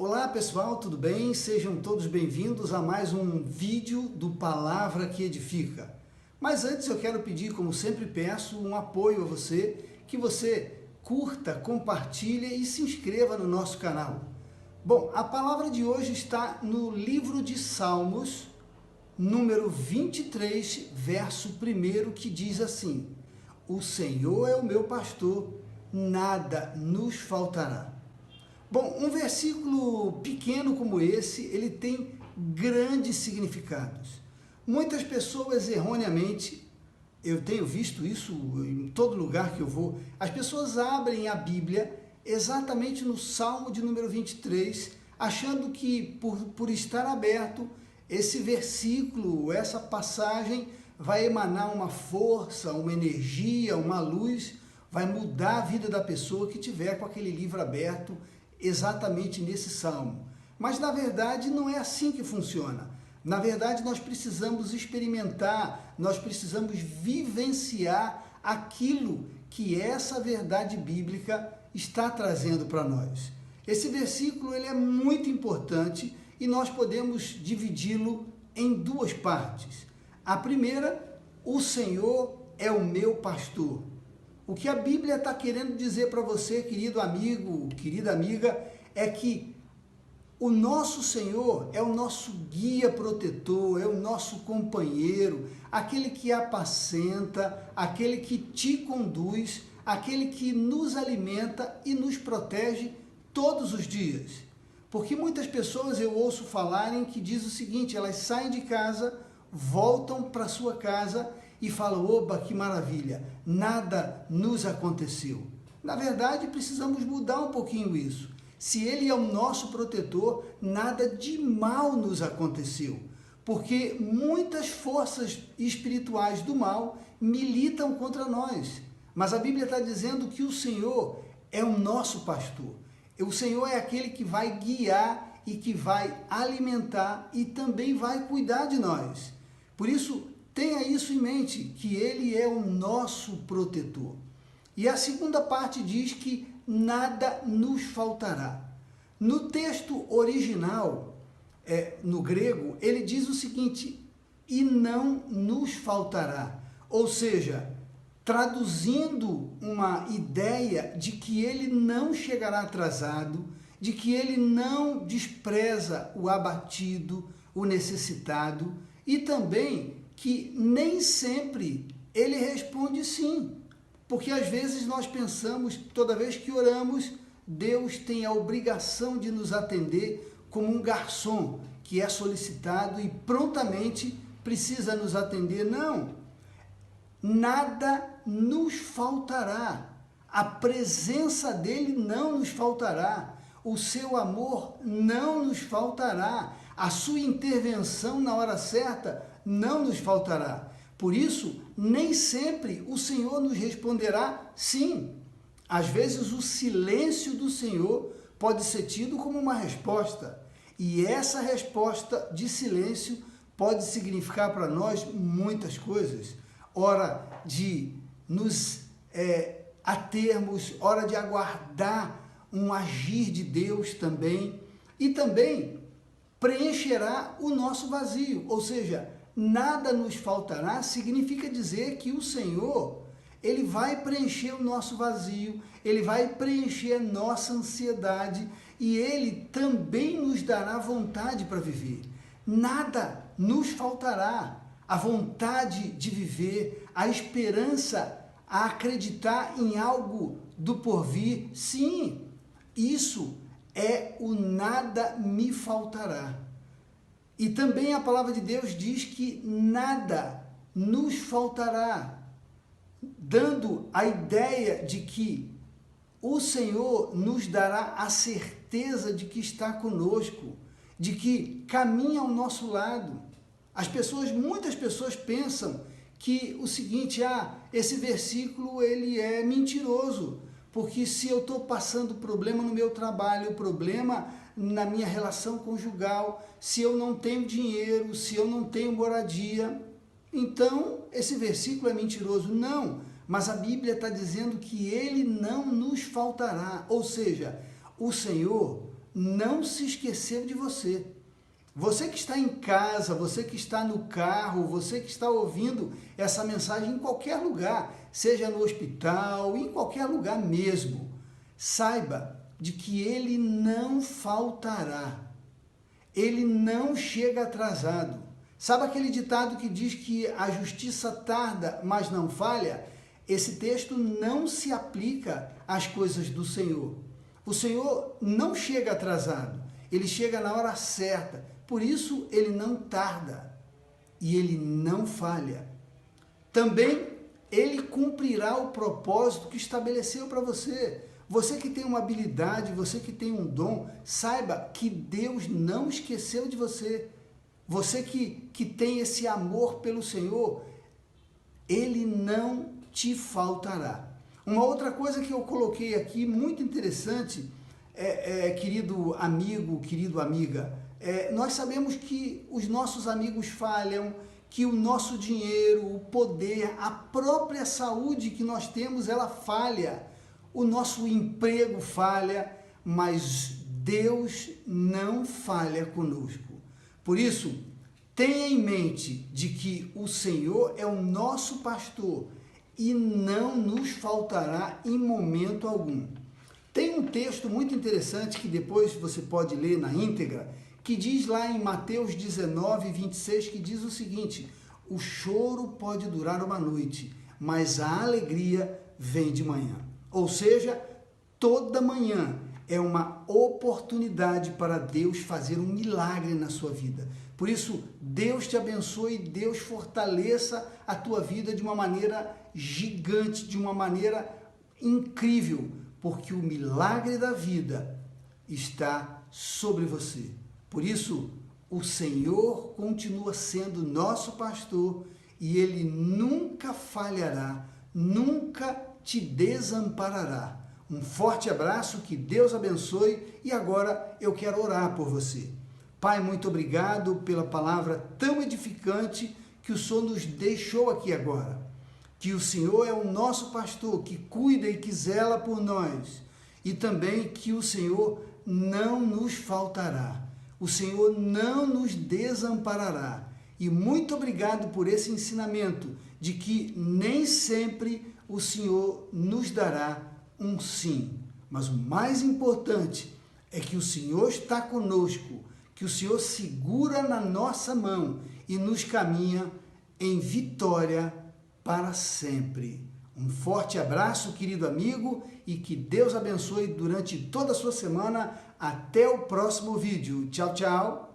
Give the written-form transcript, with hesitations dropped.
Olá pessoal, tudo bem? Sejam todos bem-vindos a mais um vídeo do Palavra que Edifica. Mas antes eu quero pedir, como sempre peço, um apoio a você, que você curta, compartilhe e se inscreva no nosso canal. Bom, a palavra de hoje está no livro de Salmos, número 23, verso 1, que diz assim: O Senhor é o meu pastor, nada nos faltará. Bom, um versículo pequeno como esse, ele tem grandes significados. Muitas pessoas erroneamente, eu tenho visto isso em todo lugar que eu vou, as pessoas abrem a Bíblia exatamente no Salmo de número 23, achando que por estar aberto, esse versículo, essa passagem vai emanar uma força, uma energia, uma luz, vai mudar a vida da pessoa que tiver com aquele livro aberto exatamente nesse salmo. Mas na verdade não é assim que funciona. Na verdade nós precisamos experimentar, nós precisamos vivenciar aquilo que essa verdade bíblica está trazendo para nós. Esse versículo ele é muito importante e nós podemos dividi-lo em duas partes. A primeira, o Senhor é o meu pastor. O que a Bíblia está querendo dizer para você, querido amigo, querida amiga, é que o nosso Senhor é o nosso guia protetor, é o nosso companheiro, aquele que apacenta, aquele que te conduz, aquele que nos alimenta e nos protege todos os dias. Porque muitas pessoas eu ouço falarem que diz o seguinte: elas saem de casa, voltam para sua casa e falam: oba, que maravilha, nada nos aconteceu. Na verdade, precisamos mudar um pouquinho isso. Se Ele é o nosso protetor, nada de mal nos aconteceu. Porque muitas forças espirituais do mal militam contra nós. Mas a Bíblia está dizendo que o Senhor é o nosso pastor. O Senhor é aquele que vai guiar e que vai alimentar e também vai cuidar de nós. Por isso, tenha isso em mente, que Ele é o nosso protetor. E a segunda parte diz que nada nos faltará. No texto original, no grego, ele diz o seguinte: e não nos faltará. Ou seja, traduzindo uma ideia de que Ele não chegará atrasado, de que Ele não despreza o abatido, o necessitado, e também que nem sempre Ele responde sim, porque às vezes nós pensamos, toda vez que oramos, Deus tem a obrigação de nos atender como um garçom que é solicitado e prontamente precisa nos atender. Não, nada nos faltará, a presença dEle não nos faltará, o seu amor não nos faltará, a sua intervenção na hora certa não nos faltará. Por isso, nem sempre o Senhor nos responderá sim. Às vezes o silêncio do Senhor pode ser tido como uma resposta. E essa resposta de silêncio pode significar para nós muitas coisas. Hora de nos atermos, hora de aguardar um agir de Deus também. E também preencherá o nosso vazio, ou seja, nada nos faltará significa dizer que o Senhor, Ele vai preencher o nosso vazio, Ele vai preencher a nossa ansiedade e Ele também nos dará vontade para viver. Nada nos faltará, a vontade de viver, a esperança, a acreditar em algo do porvir. Sim, isso é o nada me faltará. E também a palavra de Deus diz que nada nos faltará, dando a ideia de que o Senhor nos dará a certeza de que está conosco, de que caminha ao nosso lado. Muitas pessoas pensam que o seguinte: esse versículo ele é mentiroso, porque se eu estou passando problema no meu trabalho, problema na minha relação conjugal, se eu não tenho dinheiro, se eu não tenho moradia, então esse versículo é mentiroso. Não, mas a Bíblia está dizendo que Ele não nos faltará, ou seja, o Senhor não se esqueceu de você. Você que está em casa, você que está no carro, você que está ouvindo essa mensagem em qualquer lugar, seja no hospital, em qualquer lugar mesmo, saiba de que Ele não faltará. Ele não chega atrasado. Sabe aquele ditado que diz que a justiça tarda, mas não falha? Esse texto não se aplica às coisas do Senhor. O Senhor não chega atrasado, Ele chega na hora certa. Por isso, Ele não tarda e Ele não falha. Também, Ele cumprirá o propósito que estabeleceu para você. Você que tem uma habilidade, você que tem um dom, saiba que Deus não esqueceu de você. Você que tem esse amor pelo Senhor, Ele não te faltará. Uma outra coisa que eu coloquei aqui, muito interessante, querido amigo, querido amiga, nós sabemos que os nossos amigos falham, que o nosso dinheiro, o poder, a própria saúde que nós temos, ela falha. O nosso emprego falha, mas Deus não falha conosco. Por isso, tenha em mente de que o Senhor é o nosso pastor e não nos faltará em momento algum. Tem um texto muito interessante que depois você pode ler na íntegra, que diz lá em Mateus 19, 26, que diz o seguinte: o choro pode durar uma noite, mas a alegria vem de manhã. Ou seja, toda manhã é uma oportunidade para Deus fazer um milagre na sua vida. Por isso, Deus te abençoe, Deus fortaleça a tua vida de uma maneira gigante, de uma maneira incrível, porque o milagre da vida está sobre você. Por isso, o Senhor continua sendo nosso pastor e Ele nunca falhará, nunca te desamparará. Um forte abraço, que Deus abençoe e agora eu quero orar por você. Pai, muito obrigado pela palavra tão edificante que o Senhor nos deixou aqui agora. Que o Senhor é o nosso pastor, que cuida e que zela por nós. E também que o Senhor não nos faltará. O Senhor não nos desamparará. E muito obrigado por esse ensinamento de que nem sempre o Senhor nos dará um sim. Mas o mais importante é que o Senhor está conosco, que o Senhor segura na nossa mão e nos caminha em vitória para sempre. Um forte abraço, querido amigo, e que Deus abençoe durante toda a sua semana. Até o próximo vídeo. Tchau, tchau.